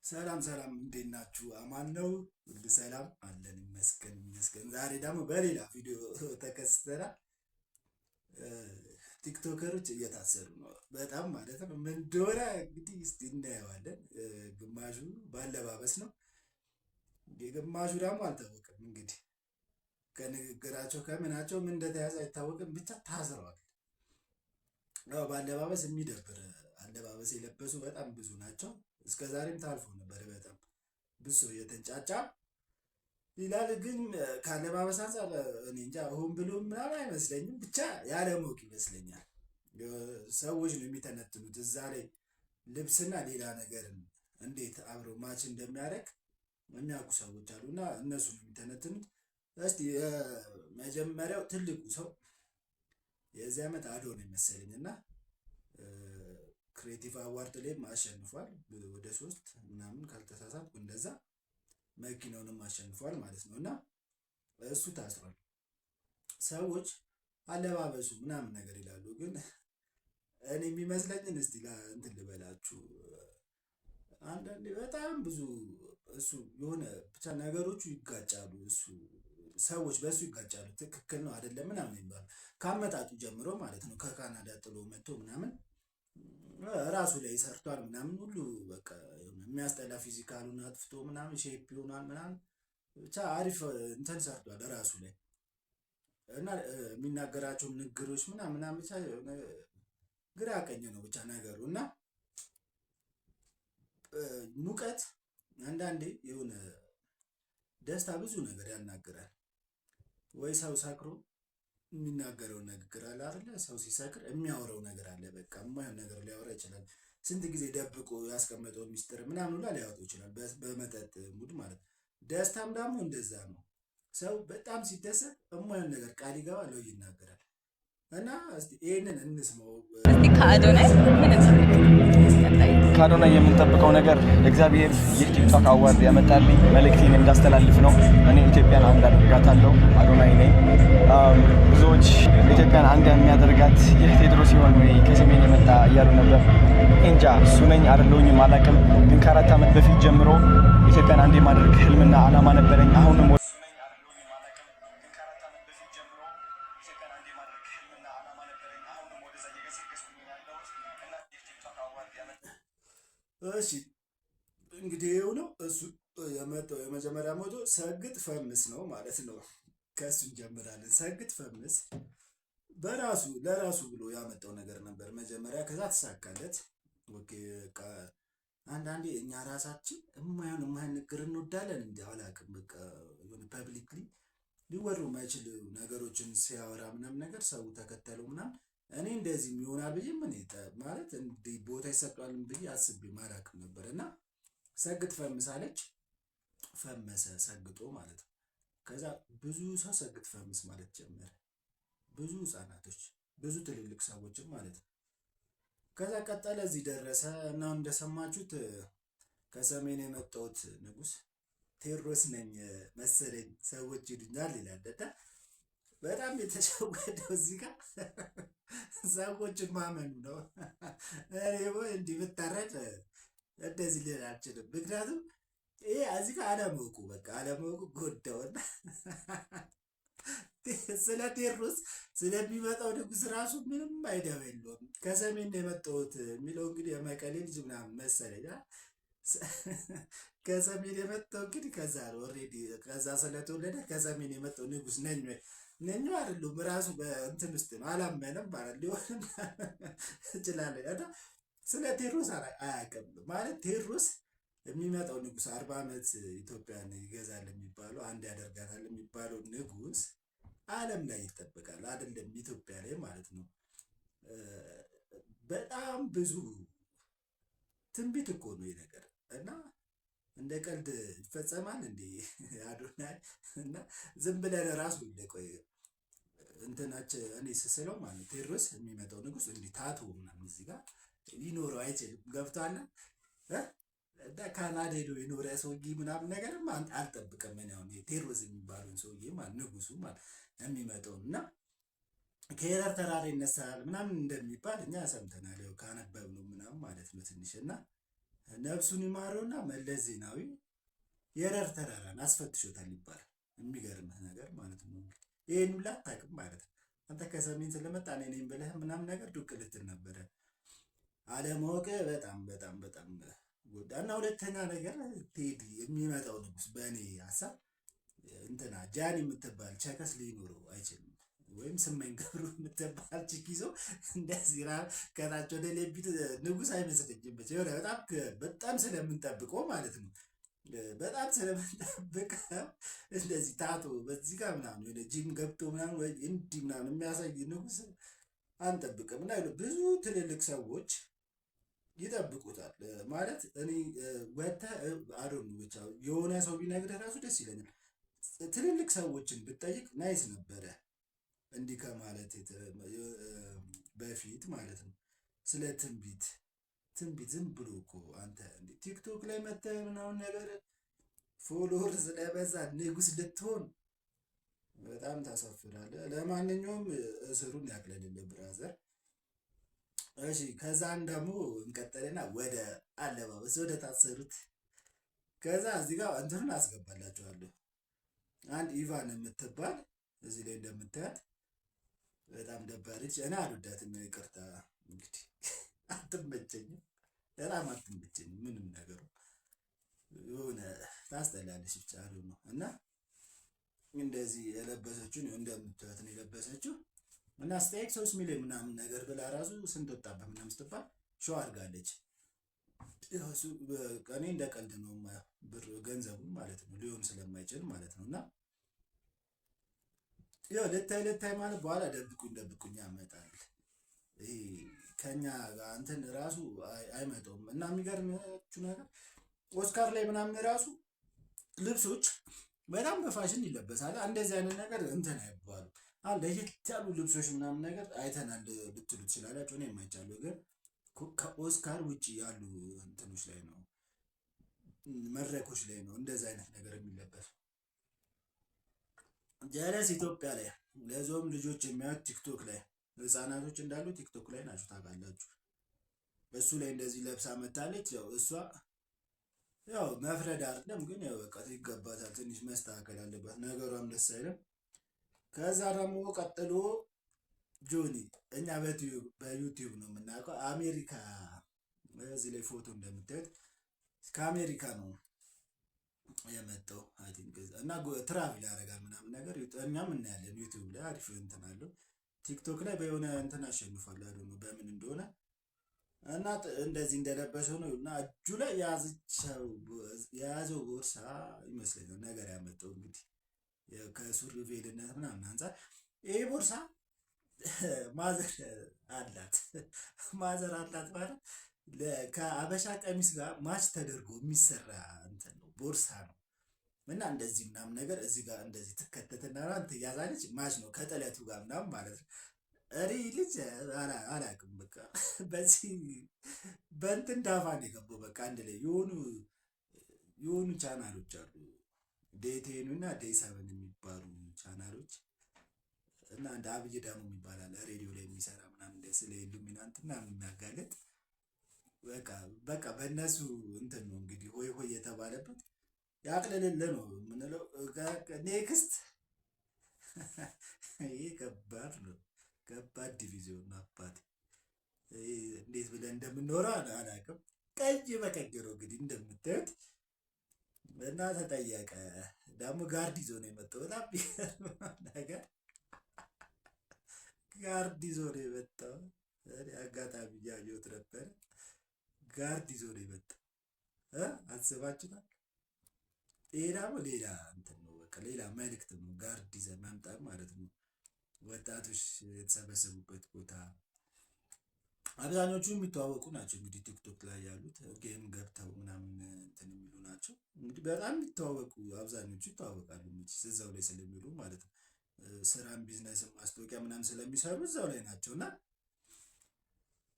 ሰላም ሰላም እንዴት ናችሁ? አማን ነው ሁሉ ሰላም አለን ይመስገን። ዛሬ ደግሞ በሌላ ቪዲዮ ተከስተናል። ቲክቶከሮች እየታሰሩ ነው በጣም ማለት ነው። ምን እንደሆነ እንግዲህ እስቲ እናየዋለን። ግማሹ ባለባበስ ነው፣ ግማሹ ደግሞ አልታወቅም። እንግዲህ ከንግግራቸው ከምናቸው ምን እንደተያዘ አይታወቅም፣ ብቻ ታስረዋል። ያው ባለባበስ የሚደብር አለባበስ የለበሱ በጣም ብዙ ናቸው። እስከ ዛሬም ታልፎ ነበር። በጣም ብዙ ሰው እየተንጫጫ ይላል። ግን ካለባበስ አንፃር እኔ እንጃ ሆን ብሎ ምናምን አይመስለኝም፣ ብቻ ያለማወቅ ይመስለኛል። ሰዎች ነው የሚተነትኑት እዛ ላይ ልብስና ሌላ ነገርን እንዴት አብሮ ማች እንደሚያደርግ የሚያውቁ ሰዎች አሉ እና እነሱ ነው የሚተነትኑት። እስቲ መጀመሪያው ትልቁ ሰው የዚህ ዓመት አዶ ነው የመሰለኝ እና ክሬቲቭ አዋርድ ላይም አሸንፏል። ወደ 3 ምናምን ካልተሳሳትኩ እንደዛ መኪናውንም አሸንፏል ማለት ነው። እና እሱ ታስሯል። ሰዎች አለባበሱ ምናምን ነገር ይላሉ፣ ግን እኔ የሚመስለኝን እስቲ እንትን ልበላችሁ። አንዳንዴ በጣም ብዙ እሱ የሆነ ብቻ ነገሮቹ ይጋጫሉ። እሱ ሰዎች በእሱ ይጋጫሉ። ትክክል ነው አይደለም ምናምን ይባሉ ካመጣጡ ጀምሮ ማለት ነው። ከካናዳ ጥሎ መጥቶ ምናምን ራሱ ላይ ሰርቷል ምናምን ሁሉ በቃ የሚያስጠላ ፊዚካሉን አጥፍቶ ምናምን ሼፕ ይሆናል ምናምን ብቻ አሪፍ እንትን ሰርቷል ራሱ ላይ እና የሚናገራቸው ንግግሮች ምናምን ብቻ ግራ ቀኝ ነው ብቻ ነገሩ። እና ሙቀት አንዳንዴ የሆነ ደስታ ብዙ ነገር ያናግራል። ወይ ሰው ሰክሮ የሚናገረው ንግግር አለ አይደለ? ሰው ሲሰክር የሚያወራው ነገር አለ። በቃ የማይሆን ነገር ሊያወራ ይችላል። ስንት ጊዜ ደብቆ ያስቀመጠውን ሚስጥር ምናምን ሁላ ሊያወጣው ይችላል፣ በመጠጥ ሙድ ማለት ነው። ደስታም ደግሞ እንደዛ ነው። ሰው በጣም ሲደሰት የማይሆን ነገር ቃል ይገባል ወይ ይናገራል። እና እስቲ ይሄንን እንስማው። እስቲ ከአዶናይ ከአዶናይ የምንጠብቀው ነገር እግዚአብሔር ይህ ቲክቶክ አዋርድ ያመጣልኝ መልእክቴን እንዳስተላልፍ ነው። እኔ ኢትዮጵያን አንድ አደርጋታለሁ። አዶናይ ነኝ። ብዙዎች ኢትዮጵያን አንድ የሚያደርጋት ይህ ቴድሮስ ሲሆን ወይ ከሰሜን የመጣ እያሉ ነበር። እንጃ እሱ ነኝ አይደለሁኝም አላውቅም። ግን ከ4 ዓመት በፊት ጀምሮ ኢትዮጵያን አንድ የማድረግ ህልምና ዓላማ ነበረኝ። አሁንም እሺ እንግዲህ ይኸው ነው እሱ የመጣው። የመጀመሪያ ሞቶ ሰግጥ ፈምስ ነው ማለት ነው። ከእሱ እንጀምራለን። ሰግጥ ፈምስ በራሱ ለራሱ ብሎ ያመጣው ነገር ነበር መጀመሪያ። ከዛ ተሳካለት። ኦኬ አንዳንዴ እኛ ራሳችን የማይሆን ንግግር እንወዳለን። እንዲ አላውቅም። በቃ የሆነ ፐብሊክሊ ሊወሩ የማይችል ነገሮችን ሲያወራ ምናምን ነገር ሰው ተከተለው ምናምን እኔ እንደዚህ ይሆናል ብዬ ምን ማለት እንዲህ ቦታ ይሰጧል ብዬ አስቤ ማራክም ነበር። እና ሰግጥ ፈምስ አለች። ፈመሰ ሰግጦ ማለት ነው። ከዛ ብዙ ሰው ሰግጥ ፈምስ ማለት ጀመረ። ብዙ ህፃናቶች፣ ብዙ ትልልቅ ሰዎችም ማለት ነው። ከዛ ቀጠለ፣ እዚህ ደረሰ እና እንደሰማችሁት ከሰሜን የመጣሁት ንጉስ ቴዎድሮስ ነኝ መሰለኝ ሰዎች ይሉኛል ይላል። በጣም የተሸወደው እዚህ ጋር ሰዎችን ማመኑ ነው። እንዲህ ብታረድ እንደዚህ ልል አልችልም። ምክንያቱም ይሄ እዚህ ጋር አለማወቁ በቃ አለማወቁ ጎዳውና ስለ ቴዎድሮስ ስለሚመጣው ንጉስ ራሱ ምንም አይዲያ የለውም። ከሰሜን ነው የመጣሁት የሚለው እንግዲህ የመቀሌ ልጅ ምናምን መሰለኝ። ከሰሜን የመጣው እንግዲህ ከዛ ነው ኦልሬዲ ከዛ ስለተወለደ ከሰሜን የመጣው ንጉስ ነኝ ነኝ አይደሉም። ራሱ በእንትን ውስጥ ነው አላመነም ማለት ሊሆን ይችላል። እና ስለ ቴዎድሮስ አያውቅም ማለት ቴዎድሮስ የሚመጣው ንጉስ 40 ዓመት ኢትዮጵያን ይገዛል የሚባለው አንድ ያደርጋታል የሚባለው ንጉስ ዓለም ላይ ይጠበቃል አይደለም ኢትዮጵያ ላይ ማለት ነው። በጣም ብዙ ትንቢት እኮ ነው ይሄ ነገር እና እንደ ቀልድ ይፈጸማል እንዴ አዶናይ? እና ዝም ብለን ራሱ ቆይ እንትናች እኔ ስስለው ማለት ቴዎድሮስ የሚመጣው ንጉስ እንዲህ ታቱ ምናምን እዚህ ጋር ሊኖረው አይችልም። ገብቷል እና ካናዳ ሄዶ የኖረ ሰውዬ ምናምን ነገር አልጠብቅም። እኔ አሁን ቴዎድሮስ የሚባለውን ሰውዬ ማለት ንጉሱ ማለት የሚመጣውን እና ከኤረር ተራራ ይነሳል ምናምን እንደሚባል እኛ ሰምተናል። ያው ካነበብነው ምናምን ማለት ነው ትንሽ እና ነፍሱን ይማረውና መለስ ዜናዊ የረር ተራራን አስፈትሾታል ይባላል። የሚገርምህ ነገር ማለት ነው እንግዲህ ይህን ሁላ አታውቅም ማለት ነው። አንተ ከሰሜን ስለመጣ እኔ ነኝ ብለህ ምናምን ነገር ዱቅ ልትል ነበረ። አለማወቅ በጣም በጣም በጣም ጎዳ። እና ሁለተኛ ነገር ቴዲ የሚመጣው ንጉስ በእኔ ሀሳብ እንትና ጃን የምትባል ቸከስ ሊኖረው አይችልም። ወይም ስመኝ ገብሩ የምትባል ቺክ ይዞ እንደዚህ ከታች ወደ ሌቢት ንጉስ አይመስለኝም። የሆነ በጣም ስለምንጠብቀው ማለት ነው በጣም ስለምንጠብቀው እንደዚህ ታቶ በዚህ ጋር ምናምን የሆነ ጂም ገብቶ ምናምን ወይ እንዲህ ምናምን የሚያሳይ ንጉስ አንጠብቅም። እና ብዙ ትልልቅ ሰዎች ይጠብቁታል ማለት እኔ ወጥተህ አዶን ብቻ የሆነ ሰው ቢነግርህ ራሱ ደስ ይለኛል። ትልልቅ ሰዎችን ብጠይቅ ናይስ ነበረ እንዲህ ከማለት በፊት ማለት ነው። ስለ ትንቢት ዝም ብሎ እኮ አንተ ቲክቶክ ላይ መተህ ምናምን ነገር ፎሎወር ስለበዛ ንጉስ ልትሆን በጣም ታሳፍራለህ። ለማንኛውም እስሩን ያቅለልልህ ብራዘር። እሺ ከዛን ደግሞ እንቀጠልና ወደ አለባበስ ወደ ታሰሩት። ከዛ እዚህ ጋር እንትኑን አስገባላችኋለሁ። አንድ ኢቫን የምትባል እዚህ ላይ እንደምታያት በጣም ደባሪች። እኔ አልወዳትም፣ ይቅርታ እንግዲህ አትመቸኝም፣ በጣም አትመቸኝም። ምንም ነገሩ የሆነ ታስጠላለች ብቻ ነው። እና እንደዚህ የለበሰችው እንደምታዩት ነው የለበሰችው። እና ስቴክ 3 ሚሊዮን ምናምን ነገር ብላ ራሱ ስንት ወጣበት ምናምን ስትባል ሾው አድርጋለች። እኔ እንደ ቀልድ ነው ብር ገንዘቡን ማለት ነው ሊሆን ስለማይችል ማለት ነው። እና ያው ልታይ ማለት በኋላ ደብቁኝ ያመጣል። ይሄ ከኛ ጋር እንትን ራሱ አይመጣውም። እና የሚገርማችሁ ነገር ኦስካር ላይ ምናምን ራሱ ልብሶች በጣም በፋሽን ይለበሳል። እንደዚህ አይነት ነገር እንትን አይባሉ ለየት ያሉ ልብሶች ምናምን ነገር አይተናል ልትሉ ትችላላችሁ። እኔ የማይቻለሁ ግን ከኦስካር ውጭ ያሉ እንትኖች ላይ ነው መድረኮች ላይ ነው እንደዚህ አይነት ነገር የሚለበሱ። ጀለስ ኢትዮጵያ ላይ ለዞም ልጆች የሚያዩት ቲክቶክ ላይ ህፃናቶች እንዳሉ ቲክቶክ ላይ ናቸው ታውቃላችሁ። በሱ ላይ እንደዚህ ለብሳ መታለች። ያው እሷ ያው መፍረድ አይደለም ግን ያው በቃ ይገባታል። ትንሽ መስተካከል አለባት። ነገሯም ደስ አይልም። ከዛ ደግሞ ቀጥሎ ጆኒ እኛ በዩቲዩብ ነው የምናውቀው። አሜሪካ በዚህ ላይ ፎቶ እንደምታዩት ከአሜሪካ ነው የመጣው አይ ቲንክ እና ትራቭል ያደርጋል ምናምን ነገር እኛም እናያለን። ዩቲዩብ ላይ አሪፍ እንትን አለው። ቲክቶክ ላይ በሆነ እንትን አሸንፏል አይደል ነው በምን እንደሆነ። እና እንደዚህ እንደለበሰው ነው እና እጁ ላይ የያዘው ቦርሳ ይመስለኛል ነገር ያመጣው እንግዲህ ከሱሪ ቬልነት ምናምን አንፃር ይሄ ቦርሳ ማዘር አላት ማለት ከአበሻ ቀሚስ ጋር ማች ተደርጎ የሚሰራ እንትን ነው ቦርሳ ነው። እና እንደዚህ ምናምን ነገር እዚህ ጋር እንደዚህ ትከተትና ትያዛለች። ማች ነው ከጥለቱ ጋር ምናምን ማለት ነው። እኔ ልጅ አላውቅም በቃ በዚህ በእንትን ዳፋን የገባው በቃ አንድ ላይ የሆኑ ቻናሎች አሉ ዴቴኑ እና ዴ7 የሚባሉ ቻናሎች እና እንደ አብይ ደግሞ ይባላል ሬዲዮ ላይ የሚሰራ ምናምን ስለ ኢሉሚናንት ምናምን የሚያጋለጥ በቃ በእነሱ እንትን ነው እንግዲህ ሆይ ሆይ የተባለበት ያቅልልል ነው የምንለው። ኔክስት ይህ ከባድ ነው፣ ከባድ ዲቪዚዮን ነው አባት። እንዴት ብለን እንደምንኖረው አላውቅም። ቀይ በቀይ ነው እንግዲህ እንደምታዩት። እና ተጠየቀ ደግሞ ጋርድ ይዞ ነው የመጣው። በጣም ነገር ጋርድ ይዞ ነው የመጣው። አጋጣሚ እያየሁት ነበር። ጋርድ ይዞ ነው የመጣው። አስባችሁታል? ይሄ ደግሞ ሌላ እንትን ነው በቃ ሌላ መልዕክት ነው። ጋርድ ይዘህ መምጣት ማለት ነው። ወጣቶች የተሰበሰቡበት ቦታ አብዛኞቹ የሚተዋወቁ ናቸው እንግዲህ ቲክቶክ ላይ ያሉት ጌም ገብተው ምናምን እንትን የሚሉ ናቸው። እንግዲህ በጣም የሚተዋወቁ አብዛኞቹ ይተዋወቃሉ እዛው ላይ ስለሚሉ ማለት ነው። ስራም ቢዝነስም ማስታወቂያ ምናምን ስለሚሰሩ እዛው ላይ ናቸው። እና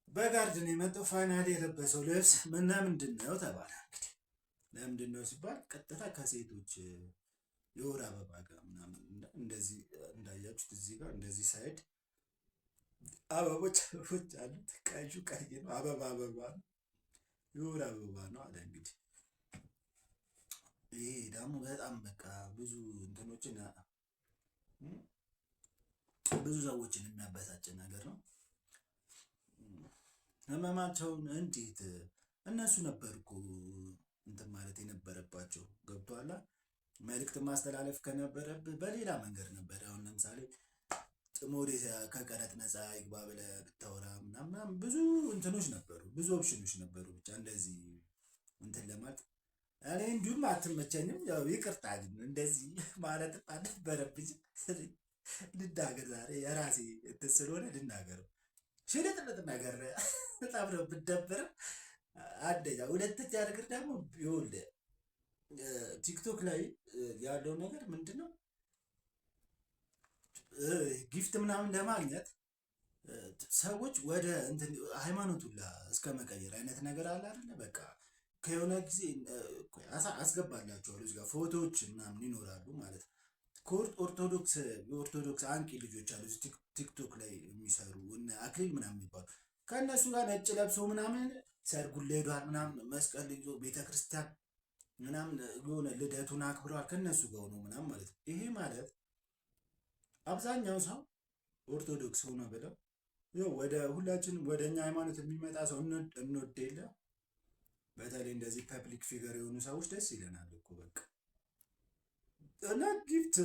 በጋርድ ነው የመጣው። ፋይናል የለበሰው ልብስ ምንድን ነው ተባለ። እንግዲህ ለምንድን ነው ሲባል ቀጥታ ከሴቶች የወር አበባ ጋር ምናምን እንደዚህ እንዳያችሁት እዚህ ጋር እንደዚህ ሳይድ አበቦች አሉት። ቀዩ ቀይ ነው፣ አበባ ነው። የወር አበባ ነው አለ እንግዲህ። ይሄ ደግሞ በጣም በቃ ብዙ እንትኖችን ብዙ ሰዎችን የሚያበሳጭ ነገር ነው። ህመማቸውን እንዴት እነሱ ነበሩ እኮ እንትን ማለት የነበረባቸው ገብቶሃል። መልእክት ማስተላለፍ ከነበረብህ በሌላ መንገድ ነበር። አሁን ለምሳሌ ሞዴስ ከቀረጥ ነፃ ይግባ ብለህ ብታወራ ምናምን ብዙ እንትኖች ነበሩ፣ ብዙ ኦፕሽኖች ነበሩ። ብቻ እንደዚህ እንትን ለማለት እኔ እንዲሁም አትመቸኝም። ያው ይቅርታ ግን እንደዚህ ማለት አልነበረብኝ። ልናገር ዛሬ የራሴ እንትን ስለሆነ ልናገረው። ሽልጥልጥ ነገር በጣም ነው ብደበርም። አንደኛ ሁለተኛ ነገር ደግሞ ይኸውልህ ቲክቶክ ላይ ያለው ነገር ምንድን ነው? ጊፍት ምናምን ለማግኘት ሰዎች ወደ ሃይማኖቱን እስከ መቀየር አይነት ነገር አለ አይደለ? በቃ ከሆነ ጊዜ አስገባላቸዋለሁ እዚህ ጋር ፎቶዎች ምናምን ይኖራሉ ማለት ነው። የኦርቶዶክስ አንቂ ልጆች አሉ ቲክቶክ ላይ የሚሰሩ እነ አክሊል ምናምን የሚባሉ ከእነሱ ጋር ነጭ ለብሶ ምናምን ሰርጉን ሄዷል ምናምን መስቀል ይዞ ቤተክርስቲያን ምናምን የሆነ ልደቱን አክብረዋል ከእነሱ ጋር ሆኖ ምናምን ማለት ነው። ይሄ ማለት አብዛኛው ሰው ኦርቶዶክስ ሆነ ብለው ወደ ሁላችንም ወደ እኛ ሃይማኖት የሚመጣ ሰው እንወድ የለ። በተለይ እንደዚህ ፐብሊክ ፊገር የሆኑ ሰዎች ደስ ይለናል እኮ በቃ እና ጊፍት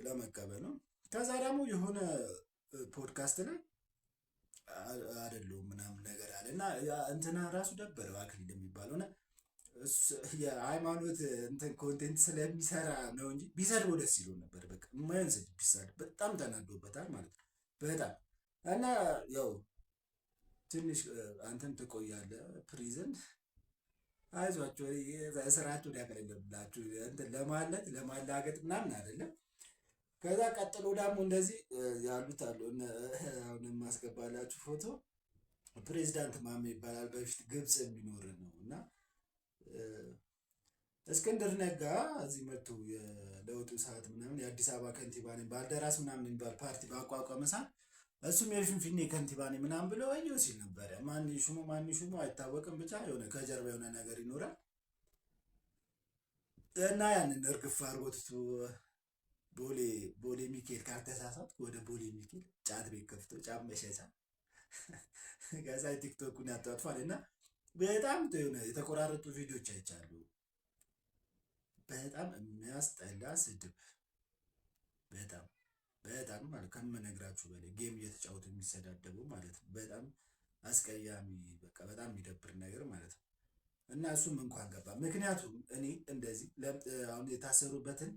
ለመቀበል ነው። ከዛ ደግሞ የሆነ ፖድካስት ላይ አይደለሁም ምናምን ነገር አለ እና እንትና ራሱ ደበረው አክሊል የሚባለው እና የሃይማኖት እንትን ኮንቴንት ስለሚሰራ ነው እንጂ ቢሰድበው ደስ ይለው ነበር። በቃ የማያንስድ ቢሳደብ በጣም ተናዶበታል ማለት ነው። በጣም እና ያው ትንሽ አንተን ትቆያለህ ፕሪዝን አይዟቸው ስራቸውን ያቀለለብላችሁ እንትን ለማለት ለማላገጥ ምናምን አይደለም። ከዛ ቀጥሎ ደግሞ እንደዚህ ያሉት አሉ። አሁን የማስገባላችሁ ፎቶ ፕሬዚዳንት ማሜ ይባላል። በፊት ግብፅ የሚኖር ነው እና እስክንድር ነጋ እዚህ መጥቶ የለውጡ ሰዓት ምናምን የአዲስ አበባ ከንቲባ ነኝ ባልደራስ ምናምን የሚባል ፓርቲ ባቋቋመ ሰዓት እሱም የፊንፊኔ ከንቲባ ነኝ ምናምን ብለው ወየው ሲል ነበረ። ማን ሹሙ አይታወቅም፣ ብቻ የሆነ ከጀርባ የሆነ ነገር ይኖራል እና ያንን እርግፍ አድርጎ ትቶ ቦሌ ሚካኤል ካልተሳሳት ወደ ቦሌ ሚካኤል ጫት ቤት ከፍቶ ጫት መሸጫ ከዛ ቲክቶኩን ያጧጥፋል እና በጣም የተቆራረጡ ቪዲዮች አይቻሉ። በጣም የሚያስጠላ ስድብ በጣም ማለት ከምነግራችሁ በላይ ጌም እየተጫወቱ የሚሰዳደቡ ማለት ነው። በጣም አስቀያሚ በቃ በጣም የሚደብር ነገር ማለት ነው። እና እሱም እንኳን ገባ። ምክንያቱም እኔ እንደዚህ አሁን የታሰሩበትን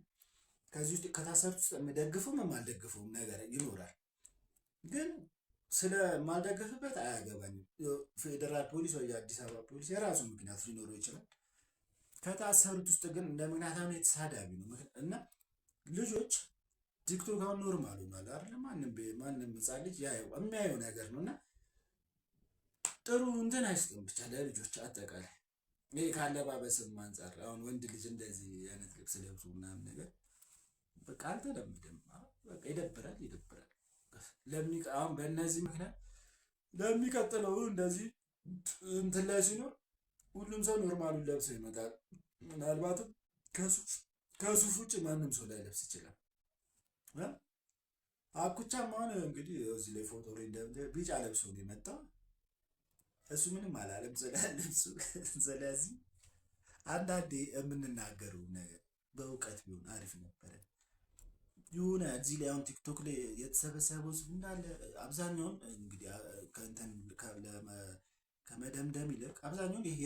ከዚህ ውስጥ ከታሰሩት ውስጥ የምደግፉም የማልደግፈውም ነገር ይኖራል። ግን ስለማልደግፍበት አያገባኝም። ፌዴራል ፖሊስ ወይ የአዲስ አበባ ፖሊስ የራሱ ምክንያት ሊኖረው ይችላል። ከታሰሩት ውስጥ ግን እንደ ምክንያታዊ የተሳዳቢ ነው እና ልጆች ቲክቶክ አሁን ኖርማል ሆኗል አይደል? ማንም ህፃን ልጅ የሚያየው ነገር ነው እና ጥሩ እንትን አይስጥም ብቻ ለልጆች አጠቃላይ። ይሄ ካለባበስም አንጻር አሁን ወንድ ልጅ እንደዚህ አይነት ልብስ ለብሶ ምናምን ነገር በቃ አልተለምድም። በቃ ይደብራል። አሁን በእነዚህ ምክንያት ለሚቀጥለው እንደዚህ እንትን ላይ ሲኖር ሁሉም ሰው ኖርማሉን ለብሶ ይመጣል። ምናልባትም ከሱፍ ውጭ ማንም ሰው ላይ ለብስ ይችላል። አኩቻም አሁን እንግዲህ እዚህ ላይ ፎቶ ቢጫ ለብሶ ነው የመጣው። እሱ ምንም አላለም ስለልብሱ። ስለዚህ አንዳንዴ የምንናገረው ነገር በእውቀት ቢሆን አሪፍ ነበረ። የሆነ እዚህ ላይ አሁን ቲክቶክ ላይ የተሰበሰበው እንዳለ አብዛኛውን እንግዲህ ከመደምደም ይልቅ አብዛኛውን ይሄ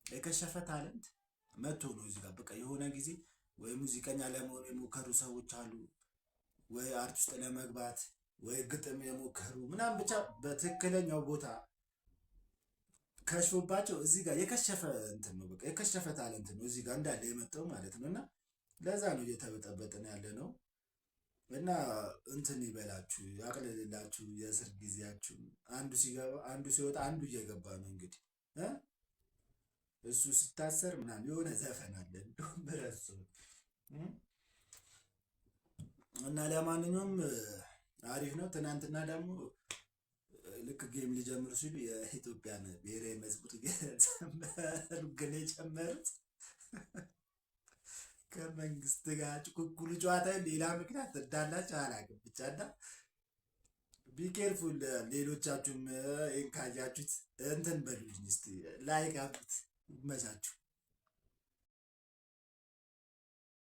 የከሸፈ ታለንት መጥቶ ነው እዚህ ጋር በቃ የሆነ ጊዜ ወይ ሙዚቀኛ ለመሆን የሞከሩ ሰዎች አሉ፣ ወይ አርት ውስጥ ለመግባት ወይ ግጥም የሞከሩ ምናምን ብቻ በትክክለኛው ቦታ ከሽፎባቸው እዚህ ጋር የከሸፈ እንትን ነው በቃ የከሸፈ ታለንት ነው እዚህ ጋር እንዳለ የመጣው ማለት ነው። እና ለዛ ነው እየተበጠበጥን ያለ ነው። እና እንትን ይበላችሁ ያቅልልላችሁ የእስር ጊዜያችሁ። አንዱ ሲገባ አንዱ ሲወጣ አንዱ እየገባ ነው እንግዲህ እሱ ሲታሰር ምናምን የሆነ ዘፈን አለ እንደውም ብረሱ እና ለማንኛውም አሪፍ ነው። ትናንትና ደግሞ ልክ ጌም ሊጀምሩ ሲሉ የኢትዮጵያን ብሔራዊ መዝሙር እየዘመሩ ግን የጨመሩት ከመንግስት ጋር ጭቁኩሉ ጨዋታ ሌላ ምክንያት እንዳላቸው አላውቅም። ብቻ እና ቢኬርፉል። ሌሎቻችሁም ይህን ካያችሁት እንትን በሉልኝ እስኪ ላይክ አድርጉት። ይመቻችሁ።